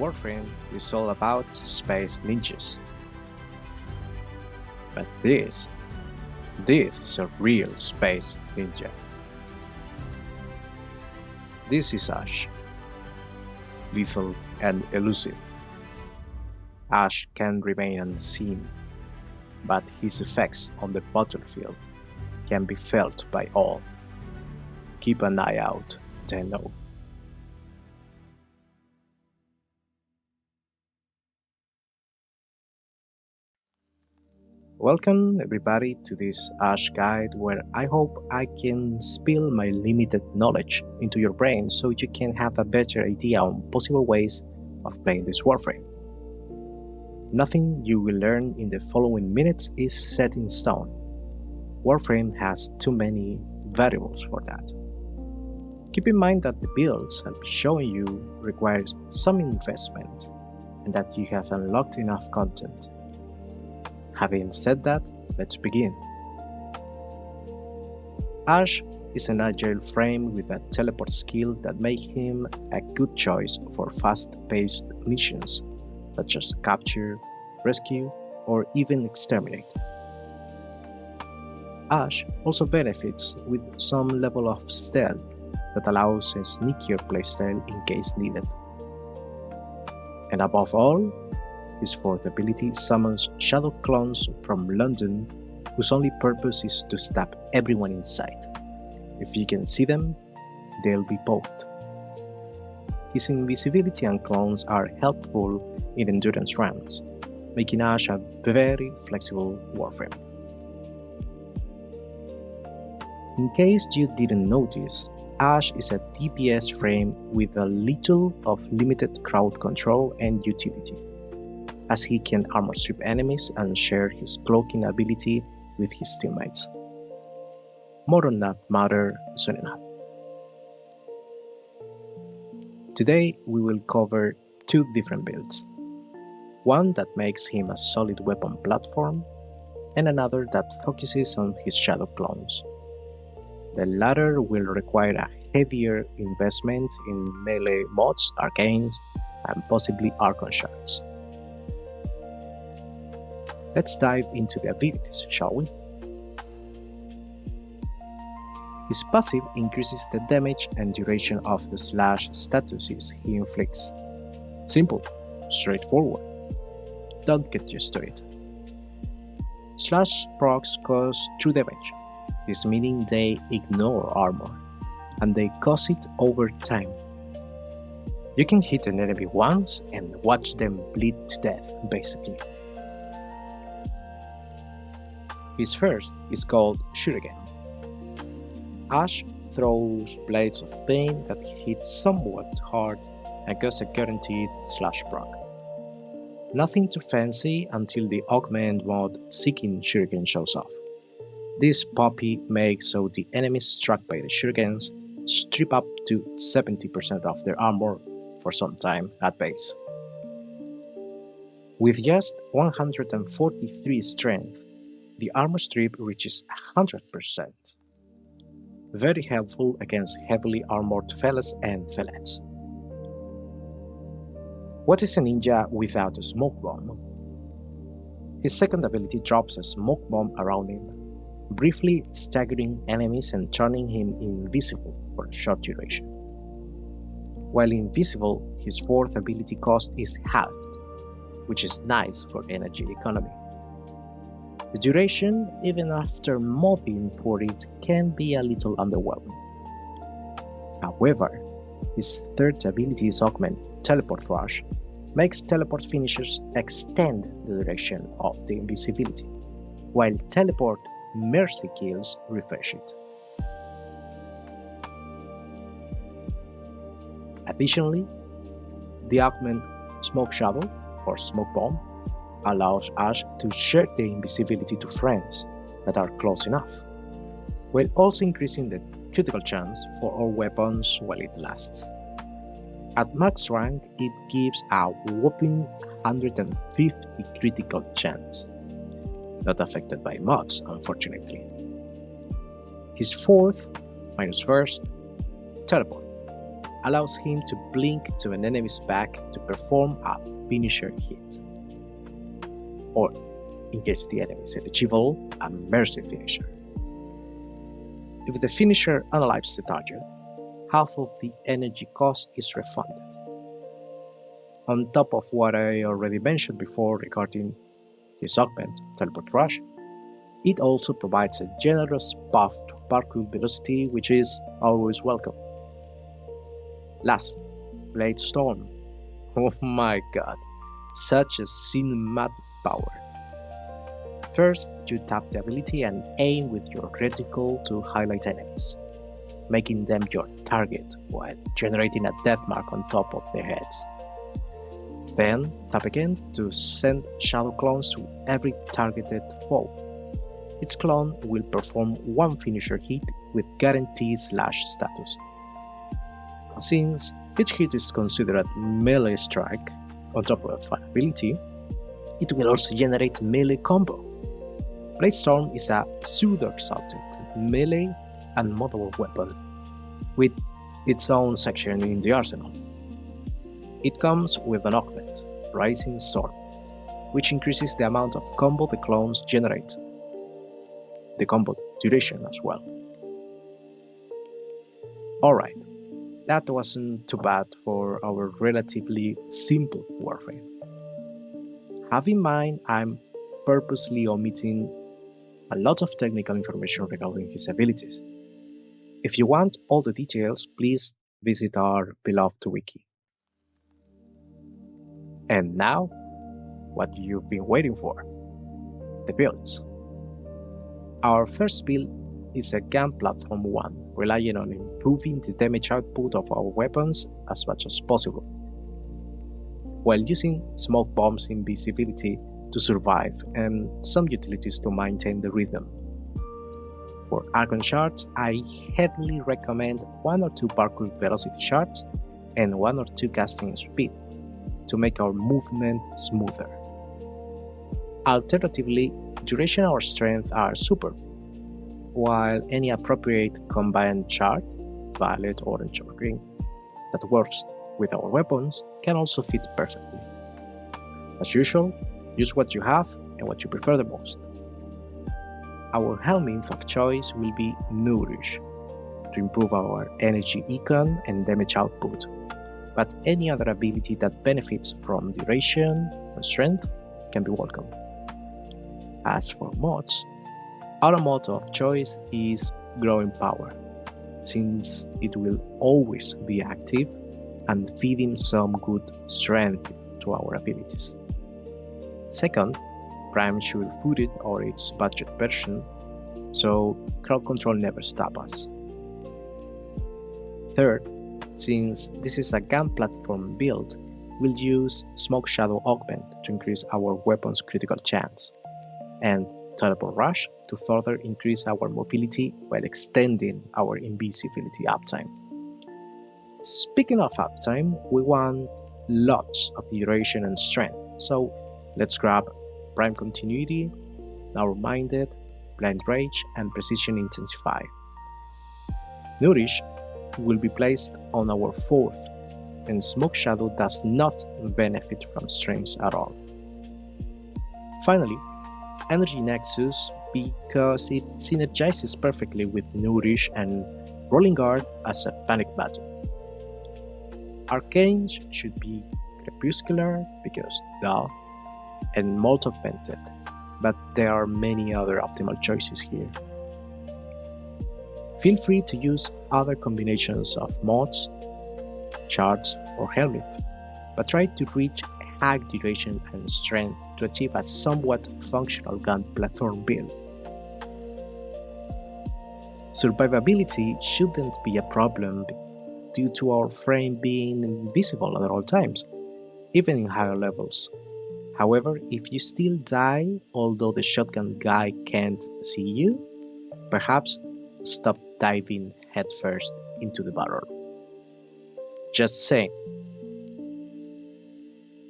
Warframe is all about space ninjas. But this is a real space ninja. This is Ash, lethal and elusive. Ash can remain unseen, but his effects on the battlefield can be felt by all. Keep an eye out, Tenno. Welcome everybody to this Ash guide where I hope I can spill my limited knowledge into your brain so you can have a better idea on possible ways of playing this Warframe. Nothing you will learn in the following minutes is set in stone. Warframe has too many variables for that. Keep in mind that the builds I'll be showing you requires some investment and that you have unlocked enough content. Having said that, let's begin. Ash is an agile frame with a teleport skill that makes him a good choice for fast-paced missions such as capture, rescue, or even exterminate. Ash also benefits with some level of stealth that allows a sneakier playstyle in case needed. And above all, his fourth ability summons shadow clones from London whose only purpose is to stab everyone in sight. If you can see them, they'll be poked. His invisibility and clones are helpful in endurance runs, making Ash a very flexible Warframe. In case you didn't notice, Ash is a DPS frame with a little of limited crowd control and utility, as he can armor strip enemies and share his cloaking ability with his teammates. More on that matter soon enough. Today we will cover two different builds. One that makes him a solid weapon platform, and another that focuses on his shadow clones. The latter will require a heavier investment in melee mods, arcanes, and possibly Archon shards. Let's dive into the abilities, shall we? His passive increases the damage and duration of the slash statuses he inflicts. Simple, straightforward. Don't get used to it. Slash procs cause true damage, this meaning they ignore armor, and they cause it over time. You can hit an enemy once and watch them bleed to death, basically. His first is called Shuriken. Ash throws blades of pain that hit somewhat hard and cause a guaranteed slash proc. Nothing too fancy until the augment mod Seeking Shuriken shows off. This puppy makes so the enemies struck by the shurikens strip up to 70% of their armor for some time at base. With just 143 strength, the armor strip reaches 100%. Very helpful against heavily armored fellas and fellettes. What is a ninja without a smoke bomb? His second ability drops a smoke bomb around him, briefly staggering enemies and turning him invisible for a short duration. While invisible, his fourth ability cost is halved, which is nice for energy economy. The duration, even after mobbing for it, can be a little underwhelming. However, his third ability's augment, Teleport Rush, makes teleport finishers extend the duration of the invisibility, while Teleport Mercy Kills refresh it. Additionally, the augment Smoke Shovel, or Smoke Bomb, allows Ash to share the invisibility to friends that are close enough, while also increasing the critical chance for all weapons while it lasts. At max rank, it gives a whopping 150 critical chance, not affected by mods, unfortunately. His fourth, minus first, Teleport, allows him to blink to an enemy's back to perform a finisher hit, or, in case the enemy is eligible, a mercy finisher. If the finisher unalives the target, half of the energy cost is refunded. On top of what I already mentioned before regarding his augment, Teleport Rush, it also provides a generous buff to parkour velocity, which is always welcome. Last, Blade Storm. Oh my god, such a cinematic power. First, you tap the ability and aim with your reticle to highlight enemies, making them your target while generating a death mark on top of their heads. Then, tap again to send shadow clones to every targeted foe. Each clone will perform one finisher hit with guaranteed slash status. Since each hit is considered a melee strike, on top of an ability, it will also generate melee combo. Blade Storm is a pseudo-exalted melee and moddable weapon with its own section in the arsenal. It comes with an augment, Rising Storm, which increases the amount of combo the clones generate, the combo duration as well. Alright, that wasn't too bad for our relatively simple Warframe. Have in mind I'm purposely omitting a lot of technical information regarding his abilities. If you want all the details, please visit our beloved wiki. And now, what you've been waiting for, the builds. Our first build is a gun platform 1, relying on improving the damage output of our weapons as much as possible, while using smoke bombs invisibility to survive and some utilities to maintain the rhythm. For Archon shards, I heavily recommend 1 or 2 parkour velocity shards and 1 or 2 casting speed to make our movement smoother. Alternatively, duration or strength are super, while any appropriate combined shard, violet, orange, or green, that works with our weapons can also fit perfectly. As usual, use what you have and what you prefer the most. Our helminth of choice will be Nourish, to improve our energy econ and damage output, but any other ability that benefits from duration and strength can be welcome. As for mods, our motto of choice is Growing Power, since it will always be active and feeding some good strength to our abilities. Second, Prime sure-footed or its budget version, so crowd control never stops us. Third, since this is a gun platform build, we'll use Smoke Shadow Augment to increase our weapon's critical chance, and Teleport Rush to further increase our mobility while extending our invisibility uptime. Speaking of uptime, we want lots of duration and strength, so let's grab Prime Continuity, Narrow-Minded, Blind Rage, and Precision Intensify. Nourish will be placed on our 4th, and Smoke Shadow does not benefit from strength at all. Finally, Energy Nexus, because it synergizes perfectly with Nourish and Rolling Guard as a panic button. Arcanes should be Crepuscular, because duh, and Molt Augmented, but there are many other optimal choices here. Feel free to use other combinations of mods, shards, or helminth, but try to reach high duration and strength to achieve a somewhat functional gun platform build. Survivability shouldn't be a problem due to our frame being invisible at all times, even in higher levels. However, if you still die, although the shotgun guy can't see you, perhaps stop diving headfirst into the battle. Just saying.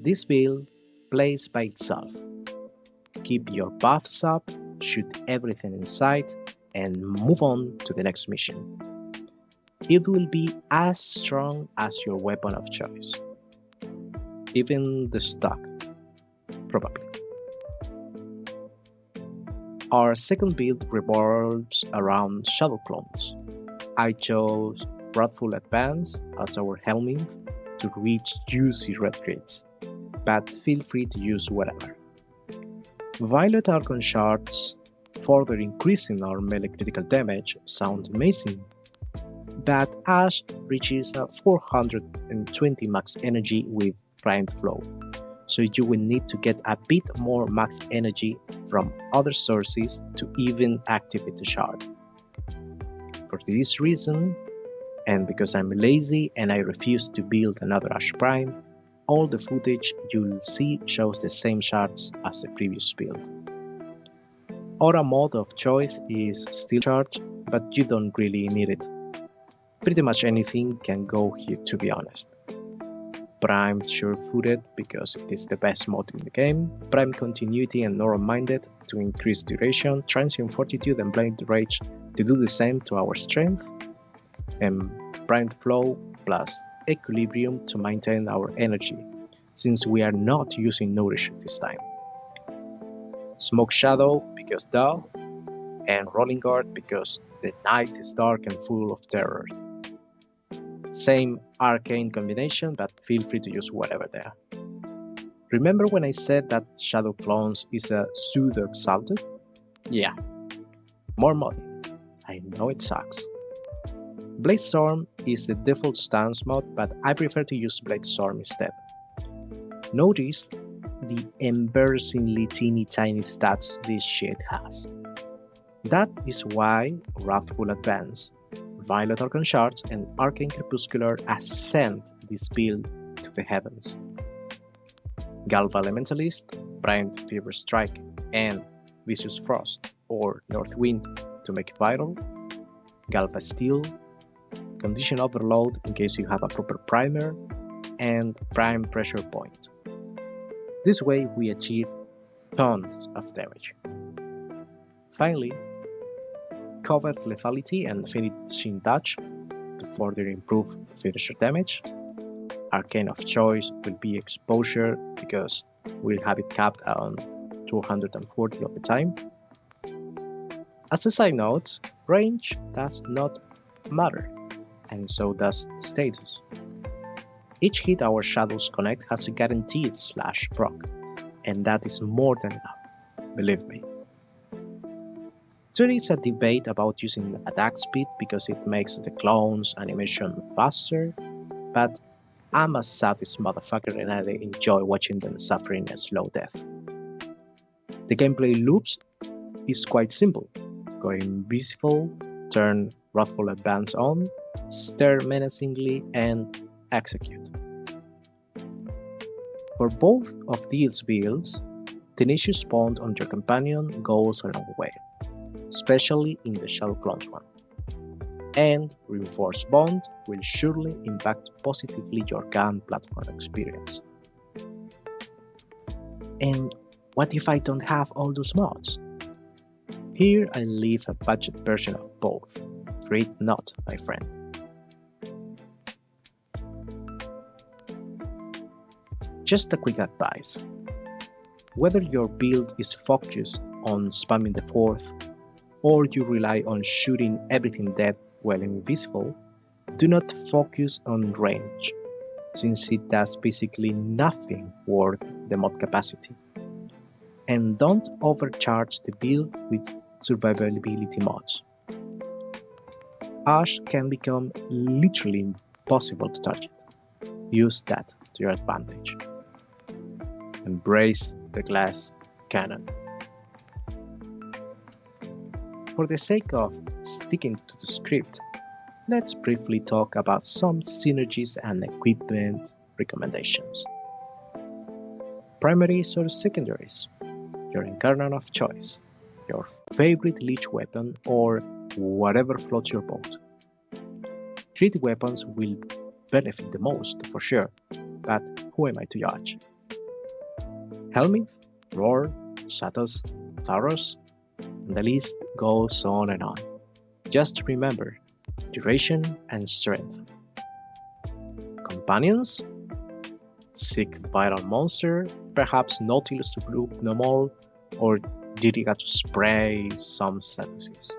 This build plays by itself. Keep your buffs up, shoot everything in sight, and move on to the next mission. it will be as strong as your weapon of choice. Even the stock, probably. Our second build revolves around shadow clones. I chose Wrathful Advance as our helminth to reach juicy red crits, but feel free to use whatever. Violet Archon shards, further increasing our melee critical damage, sound amazing, but Ash reaches a 420 max energy with Primed Flow, so you will need to get a bit more max energy from other sources to even activate the shard. For this reason, and because I'm lazy and I refuse to build another Ash Prime, all the footage you'll see shows the same shards as the previous build. Our mode of choice is Steel Shard, but you don't really need it. Pretty much anything can go here, to be honest. Primed Sure-Footed because it is the best mode in the game, Primed Continuity and Neural-Minded to increase duration, Transient Fortitude and Blind Rage to do the same to our strength, and Primed Flow plus Equilibrium to maintain our energy, since we are not using Nourish this time. Smoke Shadow because duh, and Rolling Guard because the night is dark and full of terror. Same arcane combination, but feel free to use whatever there. Remember when I said that Shadow Clones is a pseudo-exalted? Yeah, more money. I know it sucks. Blade Storm is the default stance mode, but I prefer to use Blade Storm instead. Notice the embarrassingly teeny tiny stats this shit has. That is why Wrathful Advance, Violet Archon Shards, and Arcane Crepuscular ascend this build to the heavens. Galva Elementalist, Primed Fever Strike, and Vicious Frost or North Wind to make vital. Galva Steel, Condition Overload in case you have a proper primer, and Prime Pressure Point. This way we achieve tons of damage. Finally, Covered Lethality and Finishing Touch to further improve finisher damage. Arcane of Choice will be Exposure because we'll have it capped on 240 of the time. As a side note, range does not matter, and so does status. Each hit our Shadows connect has a guaranteed slash proc, and that is more than enough, believe me. There is a debate about using attack speed because it makes the clone's animation faster, but I'm a sadist motherfucker and I enjoy watching them suffering a slow death. The gameplay loops is quite simple. Go invisible, turn Wrathful Advance on, stare menacingly, and execute. For both of these builds, Tenacious Bond on your companion goes a long way, especially in the Shadow Clones one. And Reinforced Bond will surely impact positively your gun platform experience. And what if I don't have all those mods? Here I leave a budget version of both. Fret not, my friend. Just a quick advice. Whether your build is focused on spamming the fourth, or you rely on shooting everything dead while invisible, do not focus on range, since it does basically nothing worth the mod capacity. And don't overcharge the build with survivability mods. Ash can become literally impossible to target. Use that to your advantage. Embrace the glass cannon. For the sake of sticking to the script, let's briefly talk about some synergies and equipment recommendations. Primaries or secondaries, your incarnate of choice, your favorite leech weapon, or whatever floats your boat. Crit weapons will benefit the most for sure, but who am I to judge? Helminth, Roar, Shadows, Tharos, and the list goes on and on. Just remember, duration, and strength. Companions? Seek viral monster, perhaps Nautilus to group no more, or Diriga to spray some statuses.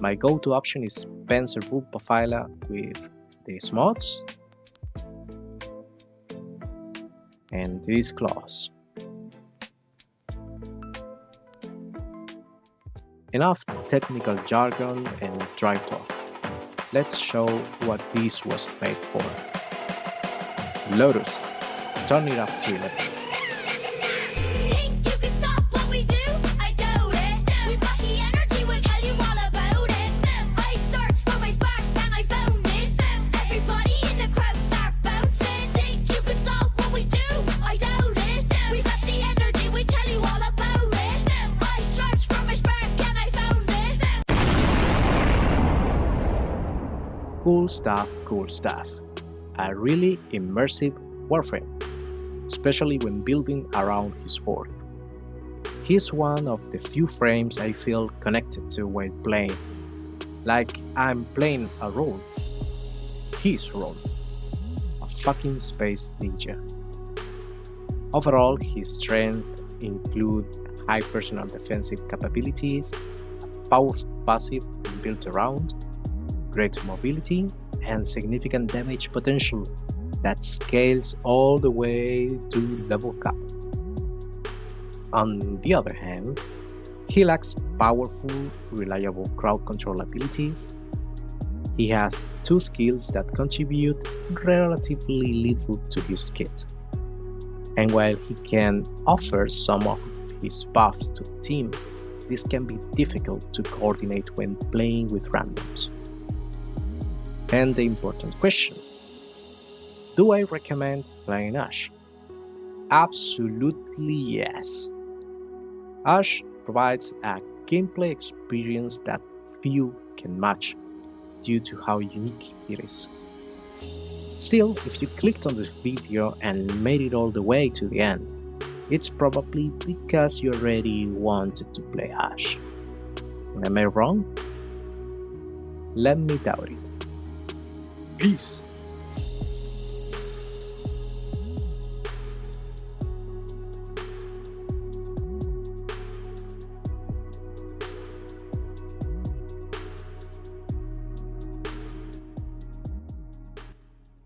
My go-to option is Spencer Vulpaphyla with these mods and this clause. Enough technical jargon and dry talk. Let's show what this was made for. Lotus, turn it up to 11. Cool stuff. A really immersive Warframe, especially when building around his fort. He's one of the few frames I feel connected to while playing, like I'm playing a role. His role. A fucking space ninja. Overall, his strengths include high personal defensive capabilities, a powerful passive built around, great mobility, and significant damage potential that scales all the way to level cap. On the other hand, he lacks powerful, reliable crowd control abilities. He has two skills that contribute relatively little to his kit. And while he can offer some of his buffs to the team, this can be difficult to coordinate when playing with randoms. And the important question: do I recommend playing Ash? Absolutely yes. Ash provides a gameplay experience that few can match due to how unique it is. Still, if you clicked on this video and made it all the way to the end, it's probably because you already wanted to play Ash. Am I wrong? Let me doubt it. Peace.